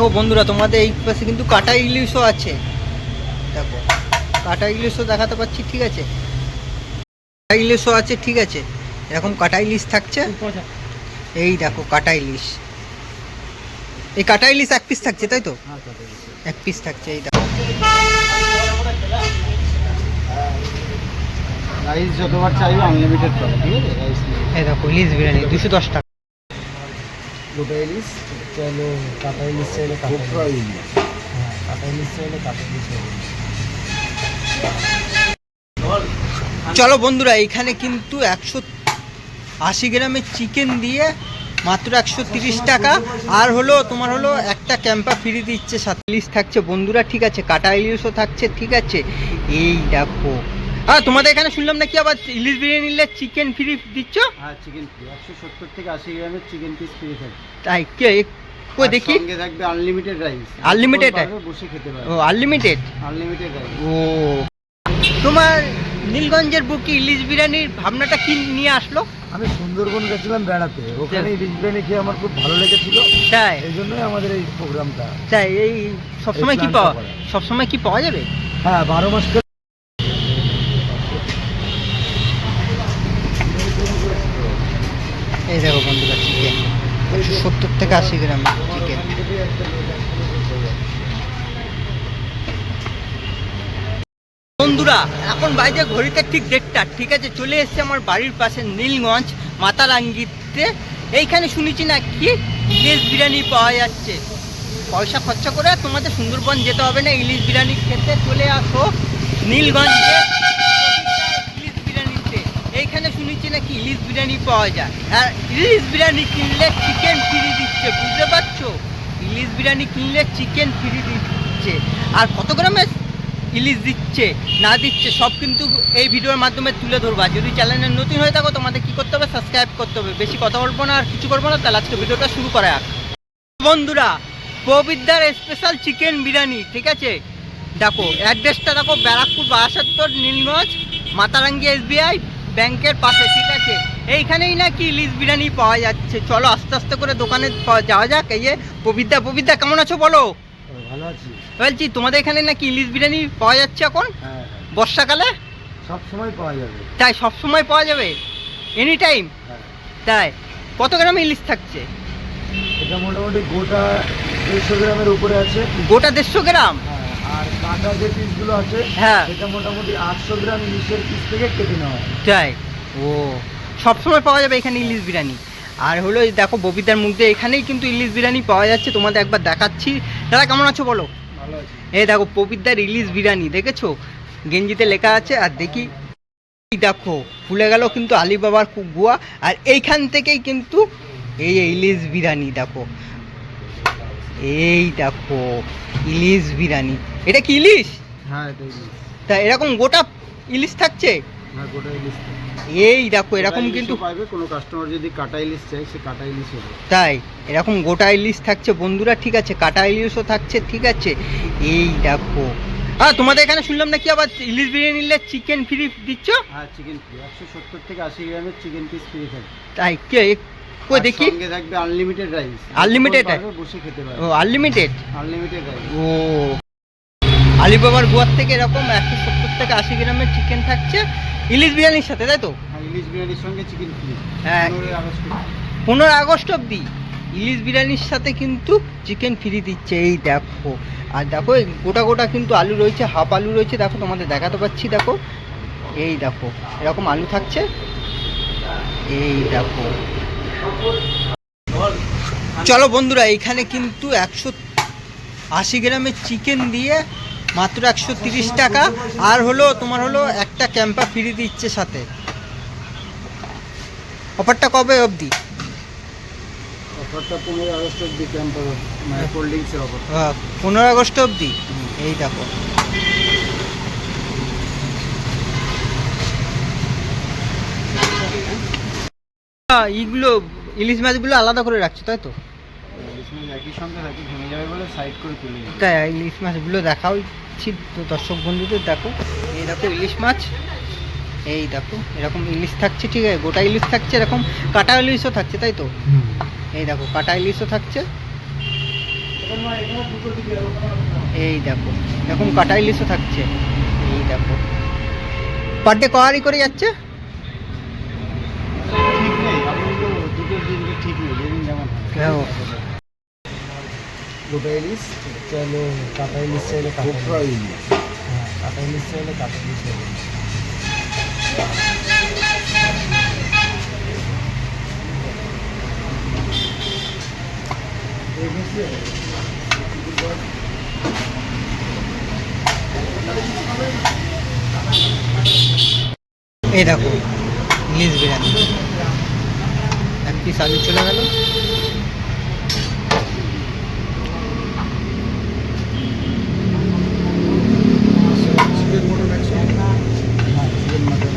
দেখো বন্ধুরা, তোমাদের এই পাশে কিন্তু কাটা ইলিশও আছে। দেখো কাটা ইলিশও দেখাতে পাচ্ছি, ঠিক আছে, কাটা ইলিশও আছে, ঠিক আছে, এরকম কাটা ইলিশ থাকছে। এই দেখো কাটা ইলিশ, এই কাটা ইলিশ এক পিস থাকছে, তাই তো? এক পিস থাকছে। এই দেখো রাইস যতবার চাইবে আনলিমিটেড পাবে, ঠিক আছে? রাইস এই দেখো ইলিশ বিরিয়ানি 210 টাকা। গোটা ইলিশ চাইলে, কাটা ইলিশ চাইলে কাটা ইলিশ, হ্যাঁ কাটা ইলিশ চাইলে কাটা ইলিশ। চলো বন্ধুরা, এখানে কিন্তু 180 গ্রামের চিকেন দিয়ে মাত্র 130 টাকা। আর হলো তোমার হলো একটা ক্যাম্পা ফ্রি দিচ্ছে, সাথে ইলিশ থাকছে বন্ধুরা, ঠিক আছে, কাটা ইলিশও থাকছে, ঠিক আছে। এই দেখো, হ্যাঁ তোমাদের এখানে শুনলাম নাকি আবার ইলিশ বিরিয়ানি নিলে চিকেন ফ্রি দিচ্ছ? হ্যাঁ চিকেন ফ্রি, 170 থেকে 80 গ্রামের চিকেন পিস ফ্রি থাকবে। তাই কে কই দেখি? সঙ্গে থাকবে আনলিমিটেড রাইস। আনলিমিটেড বসে খেতে পারবে। ও আনলিমিটেড, আনলিমিটেড রাইস। ও তোমার নীলগঞ্জের বুকে ইলিশ বিরিয়ানির ভাবনাটা কি নিয়ে আসলো? আমি সুন্দরবন গেছিলাম বেড়াতে, ওখানে ইলিশ বিরিয়ানি খেয়ে আমার খুব ভালো লেগেছিল, তাই এই জন্যই আমাদের এই প্রোগ্রামটা। তাই এই সবসময় কি পাওয়া, সবসময় কি পাওয়া যাবে? হ্যাঁ 12 মাস। এই দেখো বন্ধুরা, চিকেন 70 থেকে 80 গ্রাম চিকেন। বন্ধুরা এখন বাইরে ঘড়িতে ঠিক 1:30, ঠিক আছে, চলে এসছে আমার বাড়ির পাশে নীলগঞ্জ মাতারাঙ্গিতে। এইখানে শুনেছি না কি ইলিশ বিরিয়ানি পাওয়া যাচ্ছে। পয়সা খরচা করে তোমাদের সুন্দরবন যেতে হবে না, ইলিশ বিরিয়ানি খেতে চলে আসো নীলগঞ্জে ইলিশ বিরিয়ানিতে। এইখানে শুনেছি নাকি ইলিশ বিরিয়ানি পাওয়া যায়, আর ইলিশ বিরিয়ানি কিনলে চিকেন ফ্রি দিচ্ছে, বুঝতে পারছো? ইলিশ বিরিয়ানি কিনলে চিকেন ফ্রি দিচ্ছে। আর কত গ্রামের ইলিশ দিচ্ছে না দিচ্ছে সব কিন্তু এই ভিডিওর মাধ্যমে তুলে ধরবা। যদি চ্যানেলে নতুন হয়ে থাকো তোমাদের কি করতে হবে, সাবস্ক্রাইব করতে হবে। বেশি কথা বলবো না আর কিছু করবো না, তাহলে আজকে ভিডিওটা শুরু করা যাক। বন্ধুরা, পবিদ্দার স্পেশাল চিকেন বিরিয়ানি, ঠিক আছে, দেখো অ্যাড্রেসটা দেখো, ব্যারাকপুর 72 নীলগঞ্জ মাতারাঙ্গি SBI ব্যাংকের পাশে, ঠিক আছে। এইখানেই নাকি ইলিশ বিরিয়ানি পাওয়া যাচ্ছে। চলো আস্তে আস্তে করে দোকানে যাওয়া যাক। এই যে পবিদ্দা কেমন আছো বলো? ভালো আছি। বলছি তোমাদের এখানে নাকি ইলিশ বিরিয়ানি পাওয়া যাচ্ছে এখন বর্ষাকালে? সব সময় পাওয়া যাবে। তাই সব সময় পাওয়া যাবে, এনি টাইম? তাই কত গ্রাম ইলিশ থাকছে? এটা মোটামুটি গোটা 150 গ্রামের উপরে আছে। গোটা 150 গ্রাম? আর কাটা যে পিসগুলো আছে, হ্যাঁ, এটা মোটামুটি 800 গ্রাম ইলিশের পিস থেকে কেটে নেওয়া হয়। তাই ও সব সময় পাওয়া যাবে এখানে ইলিশ বিরিয়ানি। আর হলো দেখো ববিতার মুখ দিয়ে এখানেই কিন্তু ইলিশ বিরিয়ানি পাওয়া যাচ্ছে, তোমাদের একবার দেখাচ্ছি। দাদা কেমন আছো বলো? ভালো আছে। এই দেখো পবিতার ইলিশ বিরিয়ানি, দেখেছো গেঞ্জিতে লেখা আছে। আর দেখি দেখো ফুলে গেল কিন্তু আলিবাবার গুয়া। আর এইখান থেকেই কিন্তু এই ইলিশ বিরিয়ানি দেখো, এই দেখো ইলিশ বিরিয়ানি। এটা কি ইলিশ? হ্যাঁ এটা ইলিশ। তা এরকম গোটা ইলিশ থাকছে? হ্যাঁ গোটা ইলিশ। এই দেখো এরকম কিন্তু পাবে, কোনো কাস্টমার যদি কাটা ইলিশ চাই সে কাটা ইলিশ হবে। তাই এরকম গোটা ইলিশ থাকছে বন্ধুরা, ঠিক আছে, কাটা ইলিশও থাকছে, ঠিক আছে। এই দেখো, হ্যাঁ তোমাদের এখানে শুনলাম নাকি আবার ইলিশ বিরিয়ানি নিলে চিকেন ফ্রি দিচ্ছ? হ্যাঁ চিকেন ফ্রি, 170 থেকে 80 গ্রামের চিকেন পিস ফ্রি থাকবে। তাই কে কই দেখি? সঙ্গে থাকবে আনলিমিটেড রাইস। আনলিমিটেড, বসে খেতে পারবে। ও আনলিমিটেড, আনলিমিটেড রাইস। ও আলিবাবার গোয়ার থেকে এরকম 170 থেকে 80 গ্রামের চিকেন থাকছে ইলিশ বিরিয়ানির সাথে, তাই তো? হ্যাঁ ইলিশ বিরিয়ানির সঙ্গে চিকেন ফ্রি। হ্যাঁ 15 আগস্ট অবধি ইলিশ বিরিয়ানির সাথে কিন্তু চিকেন ফ্রি দিচ্ছে। এই দেখো, আর দেখো গোটা গোটা কিন্তু আলু রয়েছে, হাফ আলু রয়েছে, দেখো তোমাদের দেখাতে পাচ্ছি। দেখো এই দেখো এরকম আলু থাকছে, এই দেখো। চলো বন্ধুরা, এখানে কিন্তু 180 গ্রামের চিকেন দিয়ে মাত্র 130 টাকা। আর হলো তোমার হলো একটা ক্যাম্পা ফ্রি দিচ্ছে সাথে। অফারটা কবে অবধি? অফারটা 15 আগস্ট অবধি, ক্যাম্পার মানে কোল্ড ড্রিঙ্কসের অফার। 15 আগস্ট অবধি। এই দেখো এইগুলো ইলিশ মাছগুলো আলাদা করে রাখছো, তাই তো? ইলিশ মাছ একই সঙ্গে থাকে, ভেঙে যাবে বলে সাইড করে তুলে। তাই ইলিশ মাছগুলো দেখাচ্ছি তো দর্শক বন্ধুদের। দেখো এই দেখো ইলিশ মাছ, এই দেখো এরকম ইলিশ থাকছে, ঠিক আছে, গোটা ইলিশ থাকছে, এরকম কাটা ইলিশও থাকছে, তাই তো? এই দেখো কাটা ইলিশও থাকছে। এই দেখো এরকম কাটা ইলিশও থাকছে। এই দেখো পার ডে কয়ারি করে যাচ্ছে। ঠিক নেই, আপনি তো দুটোর দিনকে ঠিক নেই, যেদিন যেমন হ্যাঁ। গোটা ইলিশ চাইলে কাটা ইলিশ চাইলে কাটা ইলিশ, হ্যাঁ কাটা ইলিশ চাইলে কাটা ইলিশ চাইলে। এই দেখো ইলিশ বিরিয়ানি, এক পিস আলু চলে গেল। চিকেন মটন একসঙ্গে, হ্যাঁ চিকেন মটন।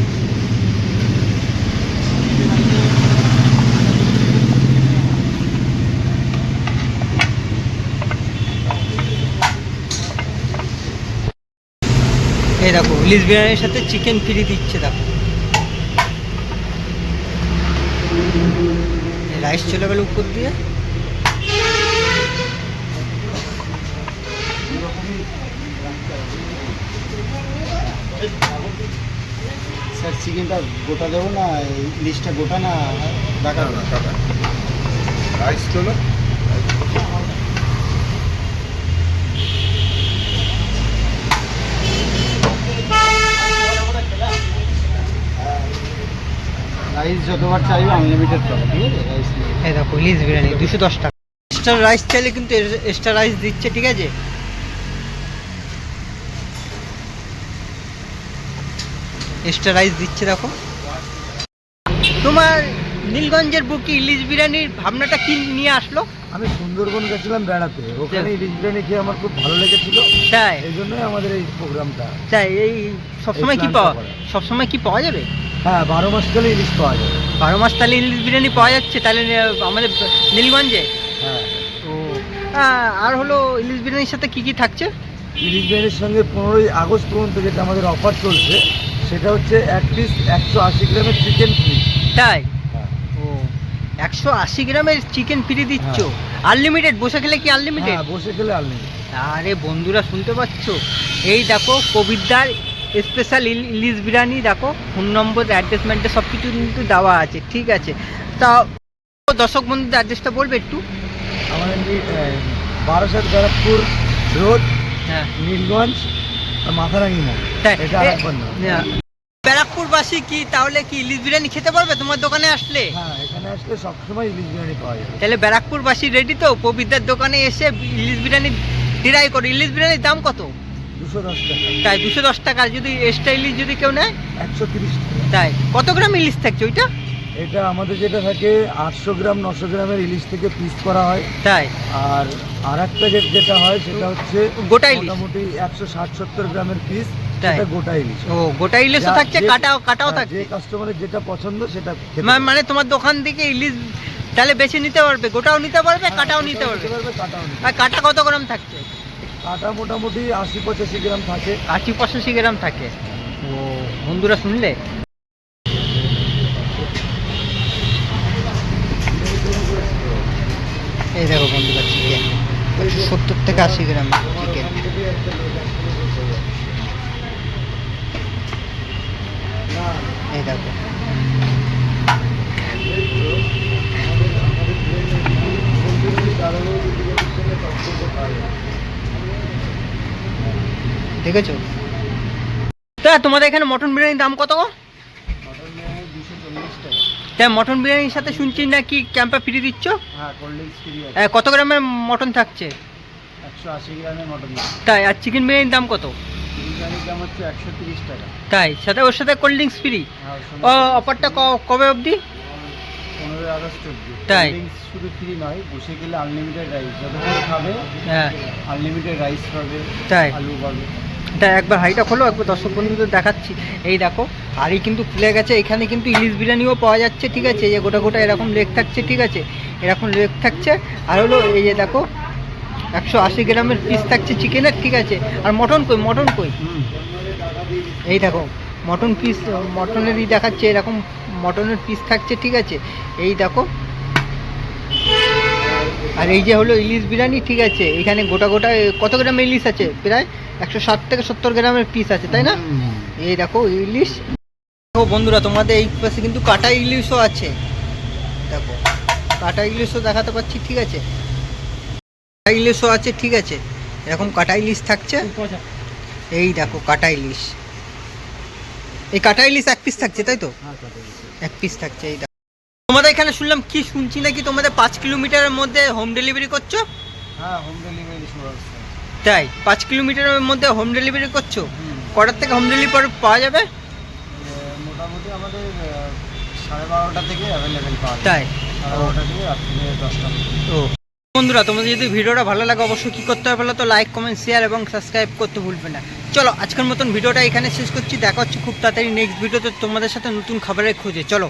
এই দেখো ইলিশ বিরিয়ানির সাথে চিকেন ফ্রি দিচ্ছে। দেখো রাইস চলে গেল উপর দিয়ে। স্যার চিকেনটা গোটা দেবো না ইলিশটা গোটা না ঢাকা না কাটা? রাইস তোলো। রাইস যতবার চাইবে আনলিমিটেড পাবে, ঠিক আছে? রাইস এই দেখো ইলিশ বিরিয়ানি 210 টাকা। এক্সট্রা রাইস চাইলে কিন্তু এক্সট্রা রাইস দিচ্ছে, ঠিক আছে? এক্সট্রা রাইস দিচ্ছে। দেখো তোমার নীলগঞ্জের বুকে ইলিশ বিরিয়ানির ভাবনাটা কি নিয়ে আসলো? আমি সুন্দরবন গেছিলাম বেড়াতে, ওখানে ইলিশ বিরিয়ানি খেয়ে আমার খুব ভালো লেগেছিল, তাই এই জন্যই আমাদের এই প্রোগ্রামটা। তাই এই সবসময় কি পাওয়া, সবসময় কি পাওয়া যাবে? হ্যাঁ 12 মাস কালে ইলিশ পাওয়া যাবে। 12 মাস তাহলে ইলিশ বিরিয়ানি পাওয়া যাচ্ছে তাহলে আমাদের নীলগঞ্জে। হ্যাঁ ও আর হলো ইলিশ বিরিয়ানির সাথে কি কি থাকছে? ইলিশ বিরিয়ানির সঙ্গে 15ই আগস্ট পর্যন্ত যেটা আমাদের অফার চলছে সেটা হচ্ছে এক পিস 180 গ্রামের চিকেন ফ্রি। তাই ও 180 গ্রামের চিকেন ফ্রি দিচ্ছ? আনলিমিটেড বসে খেলে কি আনলিমিটেড? হ্যাঁ বসে খেলে আনলিমিটেড। আরে বন্ধুরা শুনতে পাচ্ছ, এই দেখো কবিরদার স্পেশাল ইলিশ বিরিয়ানি। দেখো ফোন নম্বর অ্যাড্রেসমেন্টে সব কিছু কিন্তু দেওয়া আছে, ঠিক আছে? তা দর্শক বন্ধুদের অ্যাড্রেসটা বলবে একটু। আমাদের বারাসাত ব্যারাকপুর রোড, হ্যাঁ নীলগঞ্জ আর মাথারাঙ্গি মোড়, তাই এটা আরেকবার নাম। ব্যারাকপুরবাসী কি তাহলে কি ইলিশ বিরিয়ানি খেতে পারবে তোমার দোকানে আসলে? হ্যাঁ এখানে আসলে সবসময় ইলিশ বিরিয়ানি পাওয়া যাবে। তাহলে ব্যারাকপুরবাসী রেডি তো পবিদ্রার দোকানে এসে ইলিশ বিরিয়ানি ট্রাই করো। ইলিশ বিরিয়ানির দাম কত? 210 টাকা। তাই 210 টাকা। যদি এক্সট্রা ইলিশ যদি কেউ নেয় 130 টাকা। তাই কত গ্রাম ইলিশ থাকছে ওইটা? এটা আমাদের যেটা থাকে 800 গ্রাম 900 গ্রামের ইলিশ থেকে পিস করা হয়। তাই আর আরেকটা যেটা হয় সেটা হচ্ছে গোটা ইলিশ, মোটামুটি 160-70 গ্রামের পিস, তাই সেটা গোটা ইলিশ। ও গোটা ইলিশও থাকছে, কাটাও যে থাকছে। কাস্টমারের যেটা পছন্দ সেটা খেতে মানে তোমার দোকান থেকে ইলিশ তাহলে বেছে নিতে পারবে, গোটাও নিতে পারবে, পারবে। কাটাও নিতে পারবে। কাটাও নিতে আর কাটা কত গ্রাম থাকছে? কাটা মোটামুটি 80-85 গ্রাম থাকে। 80-85 গ্রাম থাকে। ও বন্ধুরা শুনলে, এই দেখো বন্ধুরা চিকেন 70 থেকে 80 গ্রাম চিকেন। এই দেখো দেখেছো? তা তোমাদের এখানে মটন বিরিয়ানির দাম কত? তাই মটন বিরিয়ানির সাথে শুনছি নাকি ক্যাম্পে ফ্রি দিচ্ছ? হ্যাঁ কোল্ড ড্রিঙ্কস ফ্রি আছে। কত গ্রামের মটন থাকছে? 180 গ্রামের মটন। তাই আর চিকেন বিরিয়ানির দাম কত? বিরিয়ানির দাম হচ্ছে 130 টাকা। তাই সাথে ওর সাথে কোল্ড ড্রিঙ্কস ফ্রি। ও অফারটা কবে অবধি? 15 আগস্ট অবধি। তাই শুধু ফ্রি নয়, বসে গেলে আনলিমিটেড রাইস যতক্ষণ খাবে, হ্যাঁ আনলিমিটেড রাইস পাবে, তাই আলু পাবে। তাই একবার হাইটা খোলো, একবার দর্শক বন্ধুদের দেখাচ্ছি। এই দেখো হাড়ি কিন্তু খুলে গেছে। এখানে কিন্তু ইলিশ বিরিয়ানিও পাওয়া যাচ্ছে, ঠিক আছে? এই যে গোটা গোটা এরকম লেগ থাকছে, ঠিক আছে? এরকম লেগ থাকছে। আর হলো এই যে দেখো 180 গ্রামের পিস থাকছে চিকেনের, ঠিক আছে? আর মটন কই, মটন কই? এই দেখো মটন পিস, মটনেরই দেখাচ্ছে, এরকম মটনের পিস থাকছে, ঠিক আছে? এই দেখো আর এই যে হলো ইলিশ বিরিয়ানি, ঠিক আছে। এখানে গোটা গোটা কত গ্রামের ইলিশ আছে? প্রায় 160 থেকে 70 গ্রামের পিস আছে, তাই না? এই দেখো ইলিশ। দেখো বন্ধুরা, তোমাদের এই পাশে কিন্তু কাটা ইলিশও আছে। দেখো কাটা ইলিশও দেখাতে পাচ্ছি, ঠিক আছে। কাটা ইলিশও আছে, ঠিক আছে। এরকম কাটা ইলিশ থাকছে। এই দেখো কাটা ইলিশ, এই কাটা ইলিশ এক পিস থাকছে, তাই তো? এক পিস থাকছে। এই দেখো তোমাদের এখানে শুনলাম, কি শুনছি নাকি তোমাদের 5 কিলোমিটারের মধ্যে হোম ডেলিভারি করছো? হ্যাঁ, হোম ডেলিভারি ব্যবস্থা। তাই 5 কিলোমিটারের মধ্যে হোম ডেলিভারি করছো? কটার থেকে হোম ডেলিভারি পাওয়া যাবে? মোটামুটি আমাদের 12:30 থেকে অ্যাভেলেবেল পাওয়া যায়। তাই 12:30 থেকে রাত্রি 10টা। ও বন্ধুরা, তোমাদের যদি ভিডিওটা ভালো লাগে অবশ্যই কী করতে হবে বলো তো? লাইক, কমেন্ট, শেয়ার এবং সাবস্ক্রাইব করতে ভুলবে না। চলো আজকের মতন ভিডিওটা এখানে শেষ করছি। দেখা হচ্ছে খুব তাড়াতাড়ি নেক্সট ভিডিওতে তোমাদের সাথে নতুন খাবারের খোঁজে। চলো।